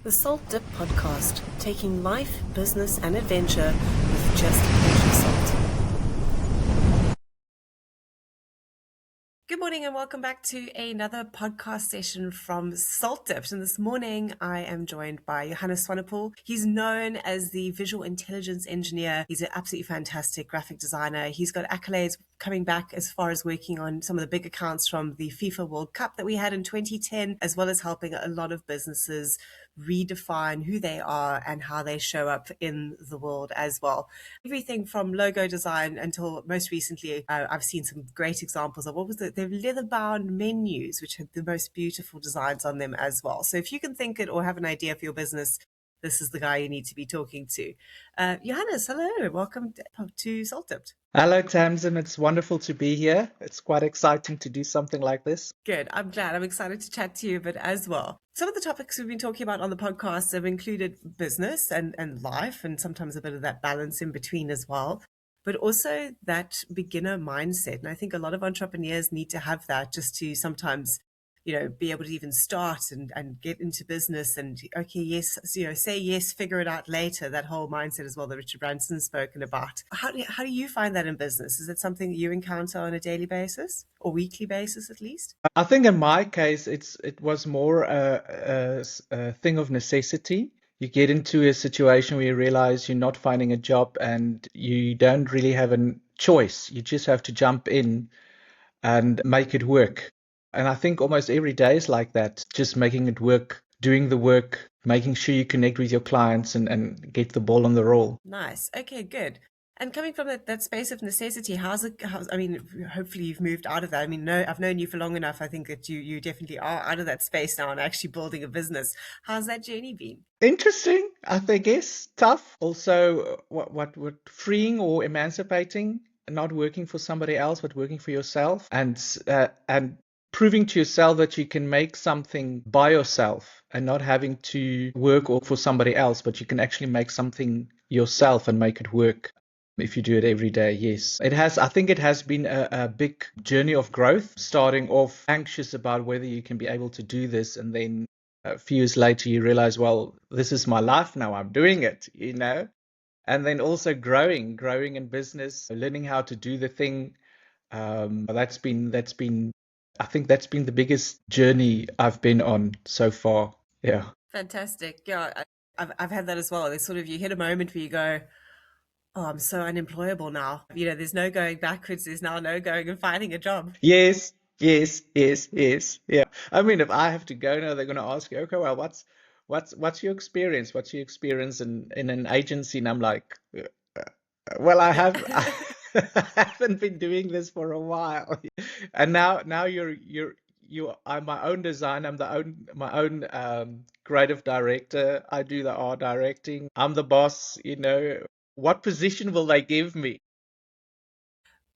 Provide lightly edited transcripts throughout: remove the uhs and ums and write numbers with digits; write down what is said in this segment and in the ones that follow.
The SaltDipped podcast, taking life, business, and adventure with just a pinch of salt. Good morning and welcome back to another podcast session from SaltDipped. And this morning I am joined by Johannes Swanepoel. He's known as the visual intelligence engineer. He's an absolutely fantastic graphic designer. He's got accolades coming back as far as working on some of the big accounts from the FIFA World Cup that we had in 2010, as well as helping a lot of businesses redefine who they are and how they show up in the world as well. Everything from logo design until most recently, I've seen some great examples of the leather-bound menus, which had the most beautiful designs on them as well. So if you can think it or have an idea for your business, this is the guy you need to be talking to. Johannes, hello. Welcome to SaltDipped. Hello, Tamsin. It's wonderful to be here. It's quite exciting to do something like this. Good. I'm glad. I'm excited to chat to you a bit as well. Some of the topics we've been talking about on the podcast have included business and life, and sometimes a bit of that balance in between as well, but also that beginner mindset. And I think a lot of entrepreneurs need to have that just to sometimes, be able to even start and get into business and, okay, yes, say yes, figure it out later, that whole mindset as well that Richard Branson's spoken about. How do you find that in business? Is it something that you encounter on a daily basis or weekly basis at least? I think in my case, it was more a thing of necessity. You get into a situation where you realize you're not finding a job and you don't really have a choice. You just have to jump in and make it work. And I think almost every day is like that, just making it work, doing the work, making sure you connect with your clients and get the ball on the roll. Nice. Okay, good. And coming from that space of necessity, hopefully you've moved out of that. I've known you for long enough. I think that you definitely are out of that space now and actually building a business. How's that journey been? Interesting, I think, yes, tough. Also, what freeing or emancipating, not working for somebody else, but working for yourself and proving to yourself that you can make something by yourself and not having to work for somebody else, but you can actually make something yourself and make it work if you do it every day. Yes, I think it has been a big journey of growth, starting off anxious about whether you can be able to do this. And then a few years later, you realize, well, this is my life now. I'm doing it, and then also growing in business, learning how to do the thing. I think that's been the biggest journey I've been on so far. Yeah. Fantastic. Yeah, I've had that as well. There's sort of, you hit a moment where you go, oh, I'm so unemployable now. There's no going backwards. There's now no going and finding a job. Yes. Yeah. I mean, if I have to go now, they're going to ask you, okay, well, what's your experience? What's your experience in an agency? And I'm like, well, I haven't been doing this for a while. And now I'm my own designer. I'm my own creative director. I do the art directing. I'm the boss. What position will they give me?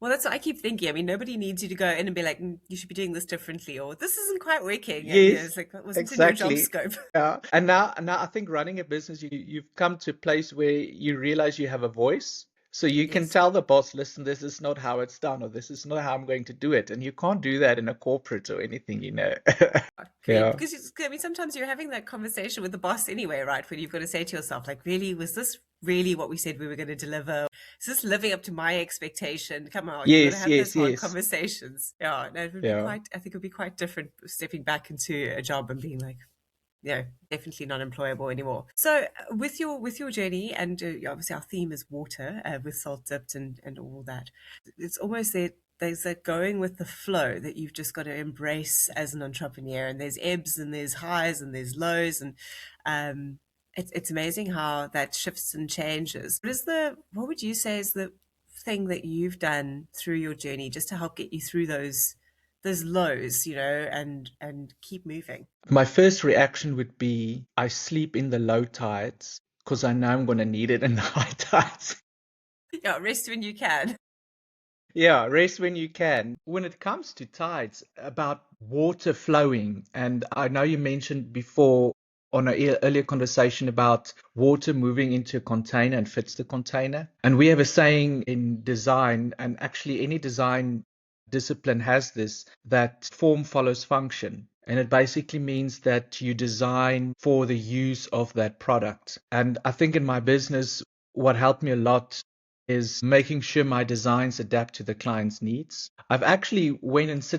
Well, that's what I keep thinking. Nobody needs you to go in and be like, you should be doing this differently, or this isn't quite working. Yes, it's like, that wasn't exactly. in your job scope. Yeah. And now I think running a business, you've come to a place where you realize you have a voice. So you can tell the boss, listen, this is not how it's done, or this is not how I'm going to do it. And you can't do that in a corporate or anything, Yeah. Because sometimes you're having that conversation with the boss anyway, right? When you've got to say to yourself, like, really, was this really what we said we were going to deliver? Is this living up to my expectation? Come on, you've got to have those hard conversations. Yeah, no, it would be I think it would be quite different stepping back into a job and being like, definitely not employable anymore. So with your journey, and obviously our theme is water with SaltDipped and all that, it's almost there's that going with the flow that you've just got to embrace as an entrepreneur. And there's ebbs and there's highs and there's lows, and it's amazing how that shifts and changes. What would you say is the thing that you've done through your journey just to help get you through those lows, and keep moving? My first reaction would be, I sleep in the low tides because I know I'm going to need it in the high tides. Yeah, rest when you can. Yeah, rest when you can. When it comes to tides, about water flowing, and I know you mentioned before on an earlier conversation about water moving into a container and fits the container. And we have a saying in design, and actually any design discipline has this, that form follows function. And it basically means that you design for the use of that product. And I think in my business, what helped me a lot is making sure my designs adapt to the client's needs. I've actually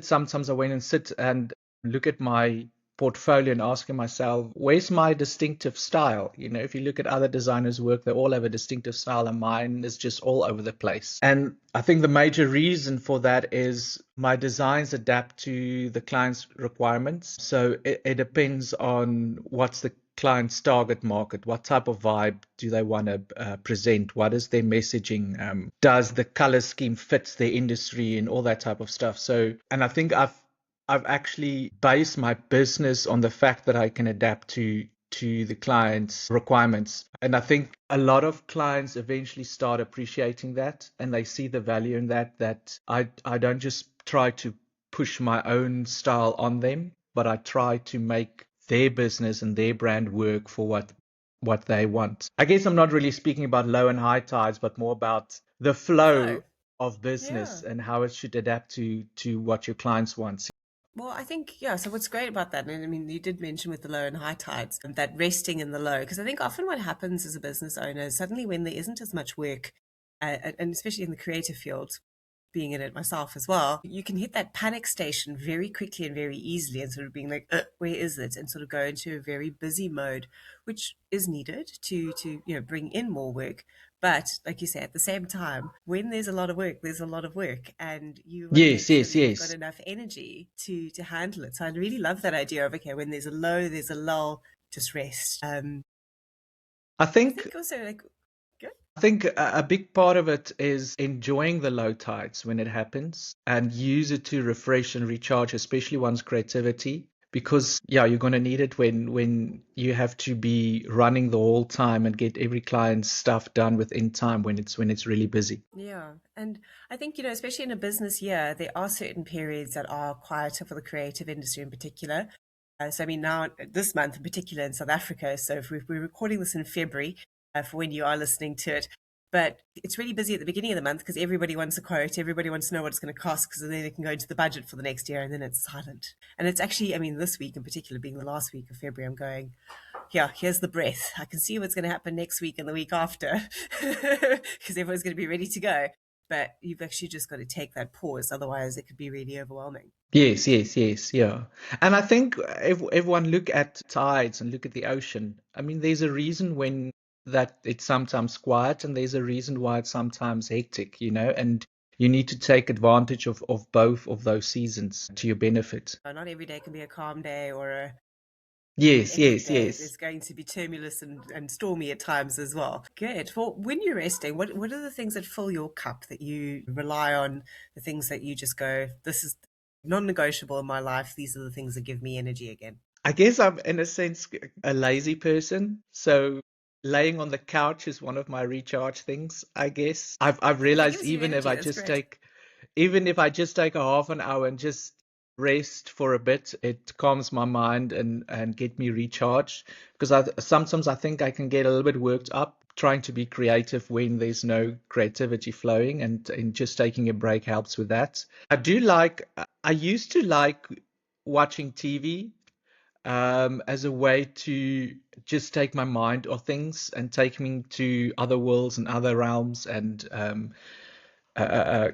sometimes I went and sit and look at my portfolio and asking myself, where's my distinctive style? You know, if you look at other designers' work, they all have a distinctive style, and mine is just all over the place. And I think the major reason for that is my designs adapt to the client's requirements. So it depends on what's the client's target market, what type of vibe do they want to present, what is their messaging, does the color scheme fit their industry, and all that type of stuff. So, and I think I've actually based my business on the fact that I can adapt to the client's requirements. And I think a lot of clients eventually start appreciating that, and they see the value in that I don't just try to push my own style on them, but I try to make their business and their brand work for what they want. I guess I'm not really speaking about low and high tides, but more about the flow Flow. of Yeah. business and how it should adapt to what your clients want. Well, I think, yeah, so what's great about that, and I mean, you did mention with the low and high tides, and that resting in the low, because I think often what happens as a business owner is suddenly when there isn't as much work, and especially in the creative field, being in it myself as well, you can hit that panic station very quickly and very easily and sort of being like, where is it? And sort of go into a very busy mode, which is needed to bring in more work. But like you say, at the same time, when there's a lot of work, there's a lot of work, and you want to make Yes, sure yes, that you've got yes. enough energy to handle it. So I really love that idea of, okay, when there's a low, there's a lull, just rest. I I think think also like good. I think a big part of it is enjoying the low tides when it happens and use it to refresh and recharge, especially one's creativity. Because yeah, you're gonna need it when you have to be running the whole time and get every client's stuff done within time when it's really busy. Yeah. And I think, especially in a business year, there are certain periods that are quieter for the creative industry in particular. So, I mean, now this month in particular in South Africa, so if we're recording this in February for when you are listening to it, but it's really busy at the beginning of the month because everybody wants a quote, everybody wants to know what it's going to cost because then they can go into the budget for the next year and then it's silent. And it's actually, I mean, this week in particular, being the last week of February, I'm going, yeah, here's the breath. I can see what's going to happen next week and the week after because everyone's going to be ready to go. But you've actually just got to take that pause. Otherwise, it could be really overwhelming. Yes, yes, yes, yeah. And I think if everyone look at tides and look at the ocean, I mean, there's a reason when that it's sometimes quiet and there's a reason why it's sometimes hectic, and you need to take advantage of both of those seasons to your benefit. Not every day can be a calm day or an Yes, epic yes, day. yes. There's going to be tumulus and stormy at times as well. Good. Well, when you're resting, what are the things that fill your cup that you rely on, the things that you just go, this is non-negotiable in my life. These are the things that give me energy again. I guess I'm in a sense a lazy person, so laying on the couch is one of my recharge things, I guess. I've It realized gives you energy. That's great. even if I just take a half an hour and just rest for a bit, it calms my mind and get me recharged. Because sometimes I think I can get a little bit worked up trying to be creative when there's no creativity flowing, and just taking a break helps with that. I used to like watching TV as a way to just take my mind off things and take me to other worlds and other realms and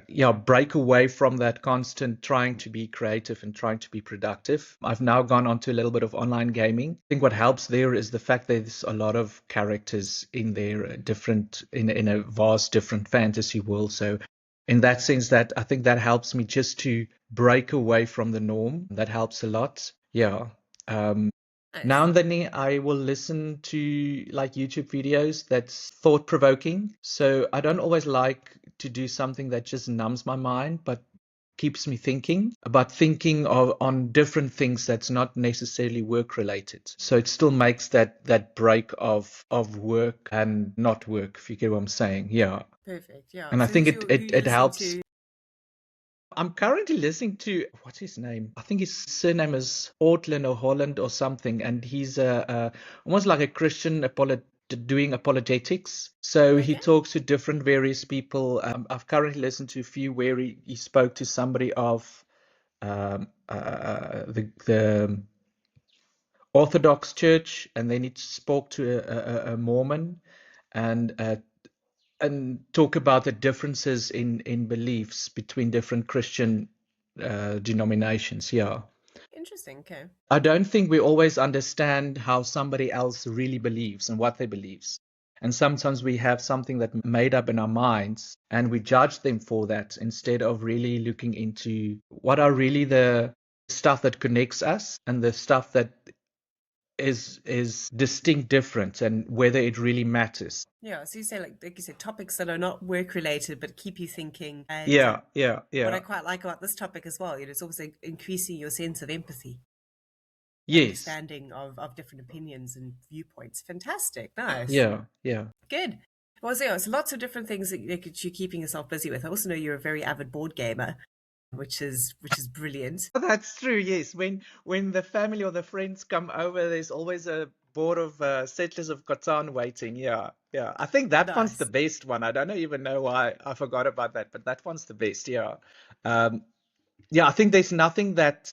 yeah, break away from that constant trying to be creative and trying to be productive. I've now gone on to a little bit of online gaming. I think what helps there is the fact that there's a lot of characters in there, different in a vast different fantasy world. So in that sense, that I think that helps me just to break away from the norm. That helps a lot. Yeah. Um, now Nice. and then I will listen to like YouTube videos that's thought provoking. So I don't always like to do something that just numbs my mind, but keeps me thinking about thinking on different things that's not necessarily work related. So it still makes that break of work and not work, if you get what I'm saying. Yeah. Perfect. Yeah. And I So think who you it listen helps. to? I'm currently listening to what's his name? I think his surname is Ortland or Holland or something, and he's almost like a Christian doing apologetics. So he Okay. talks to different various people. I've currently listened to a few where he spoke to somebody of the Orthodox church, and then he spoke to a Mormon, and talk about the differences in beliefs between different Christian denominations. Yeah. Interesting. Okay. I don't think we always understand how somebody else really believes and what they believes. And sometimes we have something that made up in our minds and we judge them for that instead of really looking into what are really the stuff that connects us and the stuff that is distinct different and whether it really matters. Yeah. So you say, like you said, topics that are not work related but keep you thinking. And Yeah, yeah, what I yeah. quite like about this topic as well, it's also increasing your sense of empathy, Yes. understanding of different opinions and viewpoints. Fantastic. Nice. Yeah, yeah. Good. Well, so, yeah, so lots of different things that you're keeping yourself busy with. I also know you're a very avid board gamer, which is brilliant. That's true, yes. When the family or the friends come over, there's always a board of Settlers of Catan waiting. Yeah, yeah. I think that one's the Nice. best one. I don't even know why I forgot about that, but that one's the best. Yeah. Um, yeah, I think there's nothing that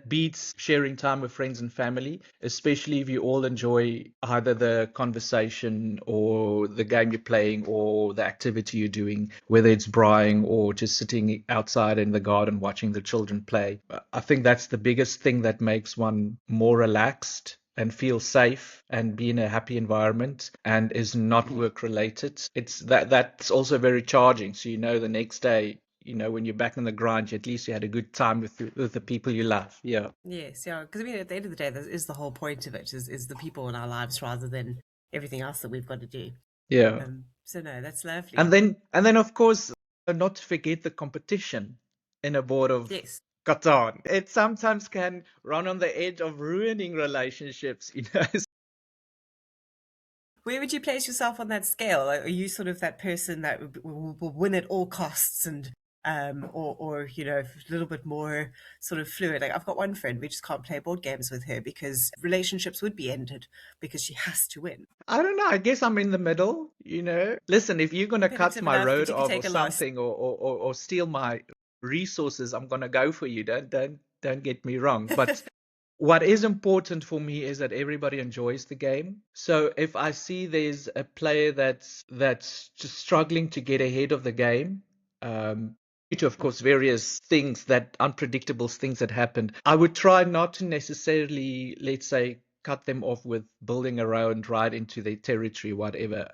beats sharing time with friends and family, especially if you all enjoy either the conversation or the game you're playing or the activity you're doing, whether it's braaiing or just sitting outside in the garden watching the children play. I think that's the biggest thing that makes one more relaxed and feel safe and be in a happy environment and is not work related. It's that's also very charging. So the next day, when you're back in the grind, at least you had a good time with the people you love. Yeah. Yes, yeah. Because I mean, at the end of the day, that is the whole point of it: is the people in our lives rather than everything else that we've got to do. Yeah. So no, that's And lovely. then of course, not to forget the competition in a board of Yes. Catan. It sometimes can run on the edge of ruining relationships. Where would you place yourself on that scale? Like, are you sort of that person that will win at all costs, and or a little bit more sort of fluid? Like I've got one friend, we just can't play board games with her because relationships would be ended because she has to win. I don't know. I guess I'm in the middle. Listen, if you're gonna cut Competitive my enough that road you could off or take a loss. something or steal my resources, I'm gonna go for you. Don't get me wrong. But what is important for me is that everybody enjoys the game. So if I see there's a player that's just struggling to get ahead of the game, due to of course various things that unpredictable things that happened, I would try not to necessarily, let's say, cut them off with building around right into their territory, whatever,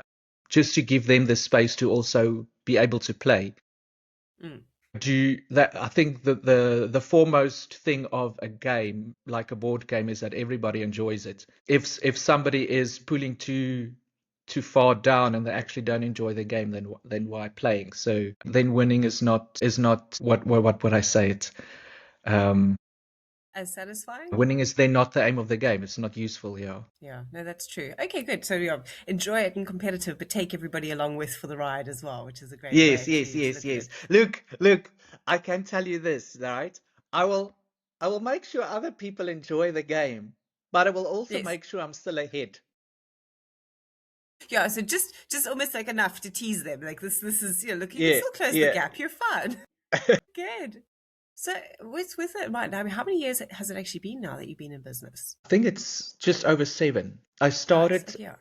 just to give them the space to also be able to play. Mm. Do that. I think the foremost thing of a game, like a board game, is that everybody enjoys it. If somebody is pulling too far down and they actually don't enjoy the game, then why playing? So then winning is not what would I say it? Um, As satisfying. Winning is then not the aim of the game. It's not useful. Yeah. Yeah, no, that's true. Okay, good. So yeah, enjoy it and competitive, but take everybody along with for the ride as well, which is a great Yes, way yes, to yes, look at yes. it. Look. I can tell you this, right? I will, I will make sure other people enjoy the game, but I will also Yes. make sure I'm still ahead. Yeah, so just almost like enough to tease them. Like this is, look, you can Yeah, still close the yeah. gap. You're fine. Good. So with it right now, I mean, how many years has it actually been now that you've been in business? I think it's just over 7. I Nice. started Okay, yeah.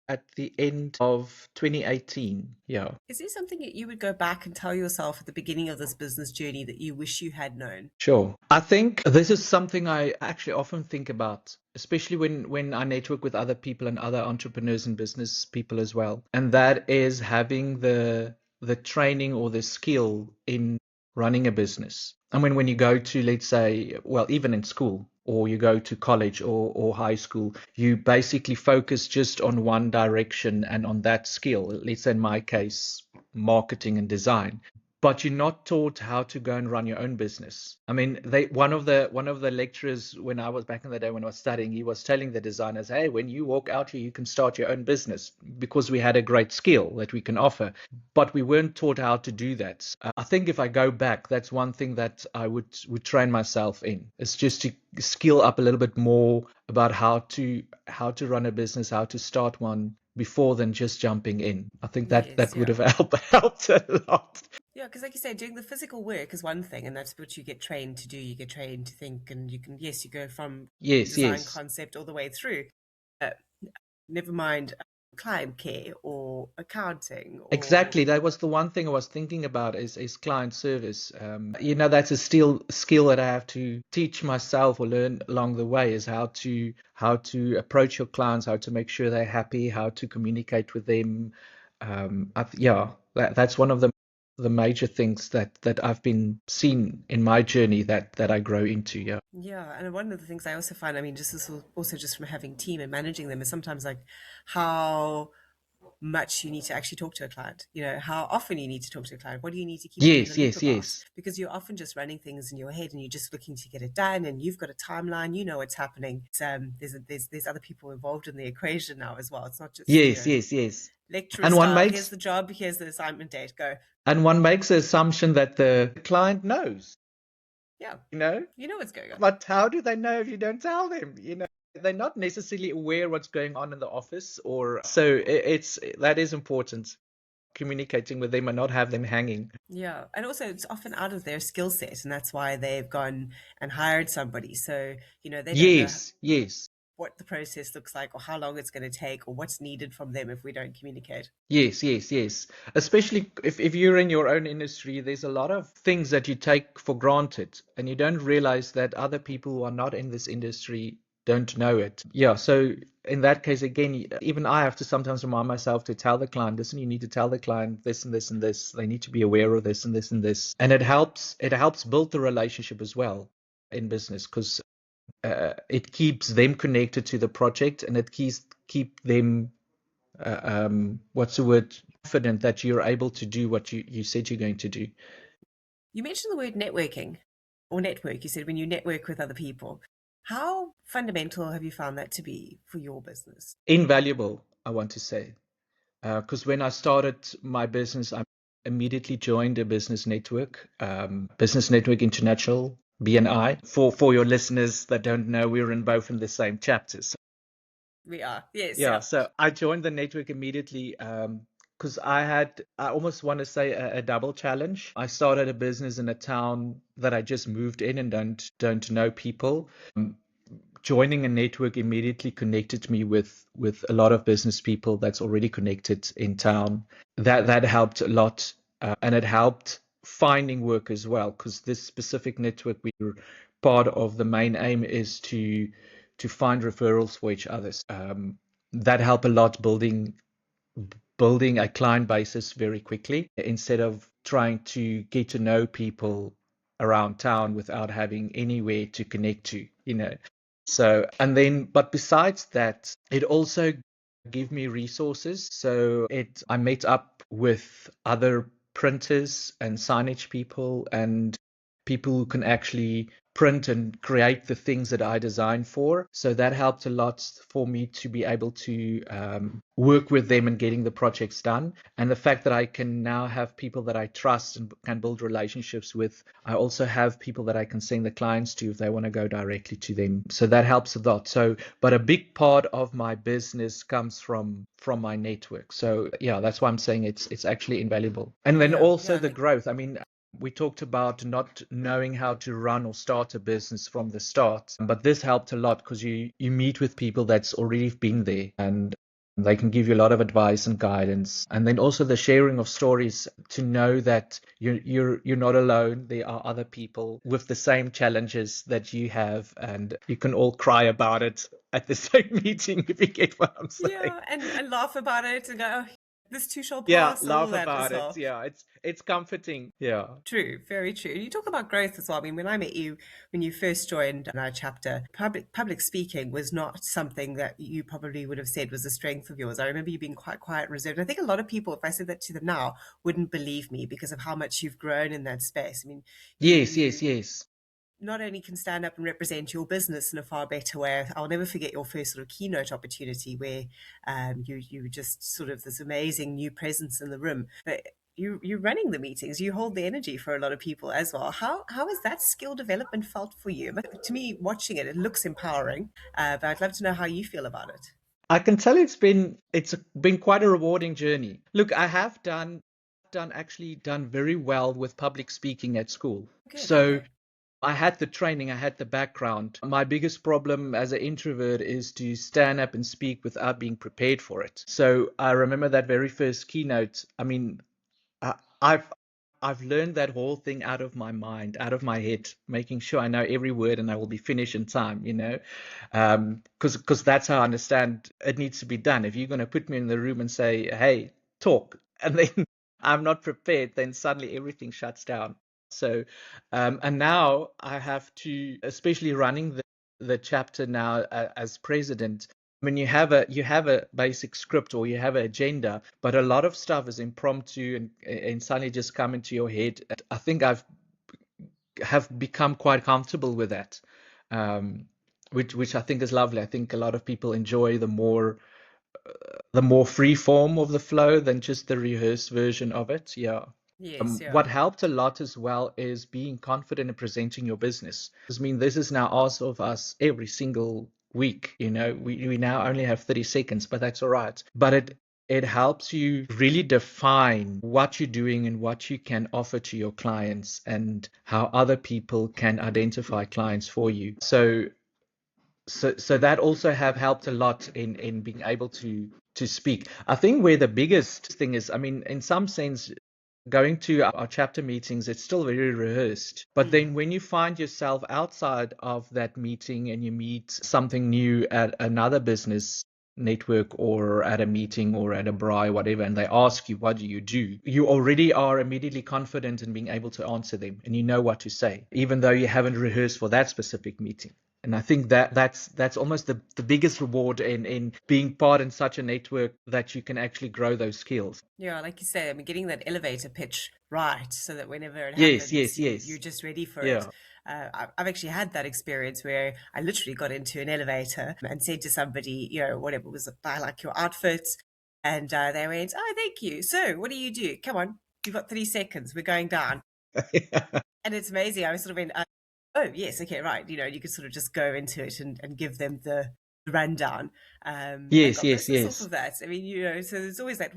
at the end of 2018. Yeah. Is there something that you would go back and tell yourself at the beginning of this business journey that you wish you had known? Sure. I think this is something I actually often think about, especially when I network with other people and other entrepreneurs and business people as well. And that is having the training or the skill in running a business. I mean, when you go to, let's say, well, even in school, or you go to college or high school, you basically focus just on one direction and on that skill. Let's say in my case, marketing and design, but you're not taught how to go and run your own business. I mean, one of the lecturers when I was back in the day when I was studying, he was telling the designers, "Hey, when you walk out here, you can start your own business," because we had a great skill that we can offer, but we weren't taught how to do that. I think if I go back, that's one thing that I would train myself in. It's just to skill up a little bit more about how to run a business, how to start one before than just jumping in. I think that Yes, would have yeah. helped a lot. Yeah, because like you say, doing the physical work is one thing, and that's what you get trained to do. You get trained to think, and you can, yes, you go from Yes, design yes. concept all the way through. Uh, Never mind client care or accounting or Exactly. That was the one thing I was thinking about is client service. That's a still skill that I have to teach myself or learn along the way is how to approach your clients, how to make sure they're happy, how to communicate with them. That's one of the major things that I've been seen in my journey that I grow into. Yeah. yeah. And one of the things I also find, I mean, just this also just from having team and managing them is sometimes like how much you need to actually talk to a client, how often you need to talk to a client, what do you need to keep them in the Yes, loop yes, about, yes. because you're often just running things in your head and you're just looking to get it done and you've got a timeline, what's happening. There's other people involved in the equation now as well. It's not just Yes, yes, yes. lecturer And one style, here's makes the job, here's the assignment date, go. and one makes the assumption that the client knows, Yeah, you know? what's going on. But how do they know if you don't tell them? They're not necessarily aware what's going on in the office, or so it's that is important. Communicating with them and not have them hanging. Yeah, and also it's often out of their skill set, and that's why they've gone and hired somebody. So they don't know Yes, yes, what the process looks like or how long it's going to take or what's needed from them if we don't communicate. yes, yes, yes. Especially if you're in your own industry, there's a lot of things that you take for granted and you don't realize that other people who are not in this industry don't know it. Yeah, so in that case, again, even I have to sometimes remind myself to tell the client, listen, you need to tell the client this and this and this. They need to be aware of this and this and this. And it helps build the relationship as well in business because it keeps them connected to the project and it keep them what's the word, confident that you're able to do what you said you're going to do. You mentioned the word networking or network. You said when you network with other people. How fundamental have you found that to be for your business? Invaluable, I want to say, because when I started my business, I immediately joined a business network international, BNI. For your listeners that don't know, we're in both in the same chapters. We are. Yes, Yeah, yeah. so I joined the network immediately because I almost want to say a double challenge. I started a business in a town that I just moved in and don't know people. Joining a network immediately connected me with a lot of business people that's already connected in town. That helped a lot, and it helped finding work as well because this specific network we're part of, the main aim is to find referrals for each other. That helped a lot building a client basis very quickly instead of trying to get to know people around town without having anywhere to connect to. So, and then, but besides that, it also gave me resources. So I met up with other printers and signage people and people who can actually print and create the things that I design for. So that helped a lot for me to be able to work with them and getting the projects done. And the fact that I can now have people that I trust and can build relationships with. I also have people that I can send the clients to if they want to go directly to them. So that helps a lot. So, but a big part of my business comes from my network. So yeah, that's why I'm saying it's actually invaluable. And then Yeah, also yeah. the growth. I mean, we talked about not knowing how to run or start a business from the start, but this helped a lot because you meet with people that's already been there and they can give you a lot of advice and guidance. And then also the sharing of stories to know that you're not alone. There are other people with the same challenges that you have, and you can all cry about it at the same meeting if you get what I'm saying. Yeah, and laugh about it and go, oh, this too shall Yeah, pass and all laugh that as about it. well. Yeah, it's comforting. Yeah. True, very true. You talk about growth as well. I mean, when I met you, when you first joined our chapter, public speaking was not something that you probably would have said was a strength of yours. I remember you being quite quiet and reserved. I think a lot of people, if I said that to them now, wouldn't believe me because of how much you've grown in that space. I mean, Yes, yes, you yes. not only can stand up and represent your business in a far better way. I'll never forget your first sort of keynote opportunity where you were just sort of this amazing new presence in the room. But you're running the meetings. You hold the energy for a lot of people as well. How has that skill development felt for you? To me, watching it, it looks empowering. But I'd love to know how you feel about it. I can tell it's been quite a rewarding journey. Look, I have done actually done very well with public speaking at school. Good. So Okay. I had the training, I had the background. My biggest problem as an introvert is to stand up and speak without being prepared for it. So I remember that very first keynote. I mean, I, I've I've learned that whole thing out of my mind, out of my head, making sure I know every word and I will be finished in time, because that's how I understand it needs to be done. If you're going to put me in the room and say, "Hey, talk," and then I'm not prepared, then suddenly everything shuts down. So, and now I have to, especially running the chapter now as president. I mean, you have a basic script or you have an agenda, but a lot of stuff is impromptu and suddenly just come into your head. I think have become quite comfortable with that, um, which I think is lovely. I think a lot of people enjoy the more free form of the flow than just the rehearsed version of it. Yeah. Yes. What Yeah. helped a lot as well is being confident in presenting your business. I mean, this is now asked of us every single week. We now only have 30 seconds, but that's all right. But it helps you really define what you're doing and what you can offer to your clients and how other people can identify clients for you. So that also have helped a lot in being able to speak. I think where the biggest thing is, I mean, in some sense, going to our chapter meetings, it's still very rehearsed. But Mm. then when you find yourself outside of that meeting and you meet something new at another business network or at a meeting or at a braai, whatever, and they ask you, what do? You already are immediately confident in being able to answer them and you know what to say, even though you haven't rehearsed for that specific meeting. And I think that's almost the biggest reward in being part in such a network that you can actually grow those skills. Yeah, like you say, I mean, getting that elevator pitch right so that whenever it Yes, happens, yes, you're yes. just ready for it. Yeah. I've actually had that experience where I literally got into an elevator and said to somebody, whatever was, I like your outfit. And they went, oh, thank you. So what do you do? Come on, you've got 30 seconds. We're going down. And it's amazing. I was sort of went, oh, yes, okay, right. You could sort of just go into it and give them the rundown, and Yes, got yes, business off yes. of that. I mean, so there's always that,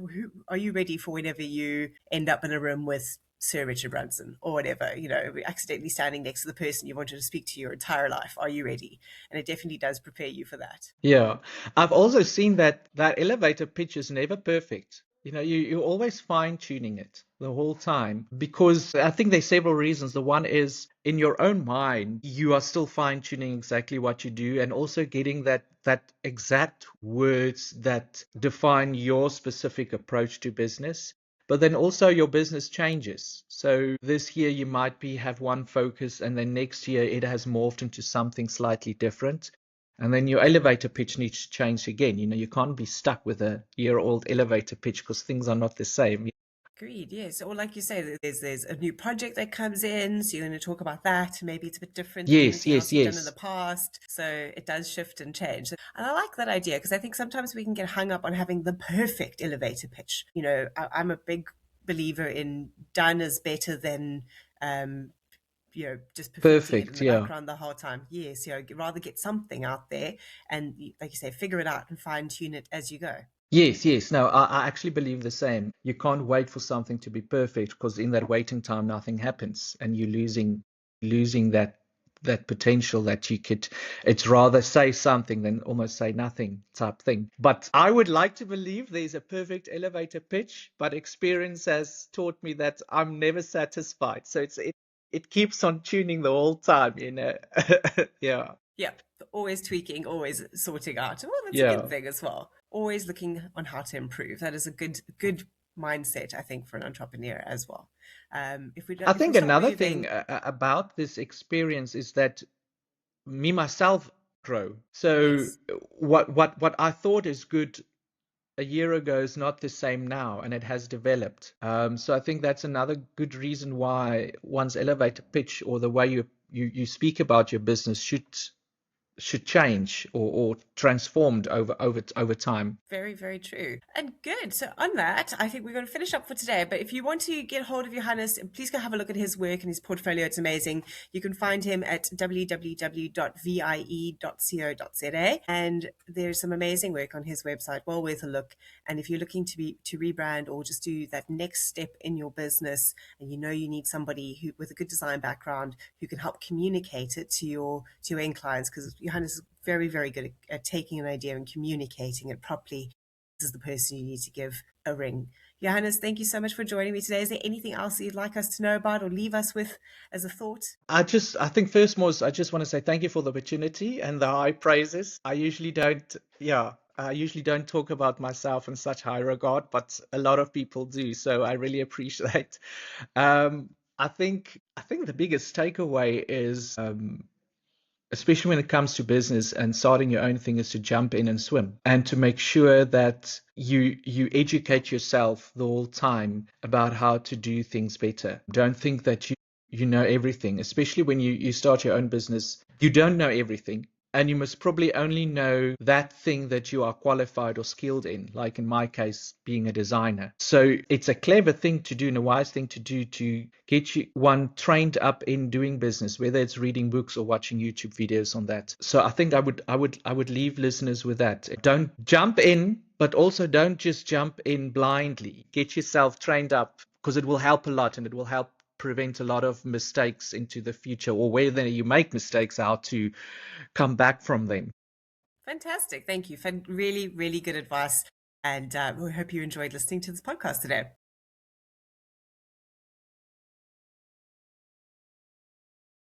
are you ready for whenever you end up in a room with Sir Richard Branson or whatever, accidentally standing next to the person you wanted to speak to your entire life? Are you ready? And it definitely does prepare you for that. Yeah. I've also seen that elevator pitch is never perfect. You're always fine-tuning it the whole time because I think there's several reasons. The one is in your own mind, you are still fine-tuning exactly what you do and also getting that exact words that define your specific approach to business. But then also your business changes. So this year you might have one focus and then next year it has morphed into something slightly different. And then your elevator pitch needs to change again. You can't be stuck with a year-old elevator pitch because things are not the same. Agreed, yes. Or like you say, there's a new project that comes in, so you're going to talk about that. Maybe it's a bit different than Yes, anything yes, else you've done in the yes. past. So it does shift and change. And I like that idea because I think sometimes we can get hung up on having the perfect elevator pitch. I'm a big believer in done is better than just perfecting it in Perfect. the Yeah. background the whole time. Yes, rather get something out there and, like you say, figure it out and fine tune it as you go. Yes, yes. No, I actually believe the same. You can't wait for something to be perfect because in that waiting time, nothing happens and you're losing that potential that you could. It's rather say something than almost say nothing type thing. But I would like to believe there's a perfect elevator pitch, but experience has taught me that I'm never satisfied. So it keeps on tuning the whole time. Yeah. Yeah, always tweaking, always sorting out. Well, that's a good Yeah. thing as well. Always looking on how to improve. That is a good mindset, I think, for an entrepreneur as well. I If we think start another thing moving, about this experience is that me myself grow. So yes, what I thought is good a year ago is not the same now, and it has developed. So I think that's another good reason why one's elevator pitch or the way you speak about your business should change or transformed over time. Very, very true. And good. So on that, I think we're going to finish up for today. But if you want to get hold of Johannes, please go have a look at his work and his portfolio. It's amazing. You can find him at www.vie.co.za. And there's some amazing work on his website. Well worth a look. And if you're looking to rebrand or just do that next step in your business, and you know you need somebody who with a good design background who can help communicate it to your end clients, because Johannes is very, very good at taking an idea and communicating it properly. This is the person you need to give a ring. Johannes, thank you so much for joining me today. Is there anything else you'd like us to know about or leave us with as a thought? I think first, Moz, I just want to say thank you for the opportunity and the high praises. I usually don't talk about myself in such high regard, but a lot of people do. So I really appreciate. I think the biggest takeaway is, especially when it comes to business and starting your own thing, is to jump in and swim, and to make sure that you educate yourself the whole time about how to do things better. Don't think that you know everything, especially when you start your own business. You don't know everything. And you must probably only know that thing that you are qualified or skilled in, like in my case, being a designer. So it's a clever thing to do and a wise thing to do to get you trained up in doing business, whether it's reading books or watching YouTube videos on that. So I think I would leave listeners with that. Don't jump in, but also don't just jump in blindly. Get yourself trained up, because it will help a lot, and it will help prevent a lot of mistakes into the future, or whether you make mistakes, how to come back from them. Fantastic. Thank you for really, really good advice. And we hope you enjoyed listening to this podcast today.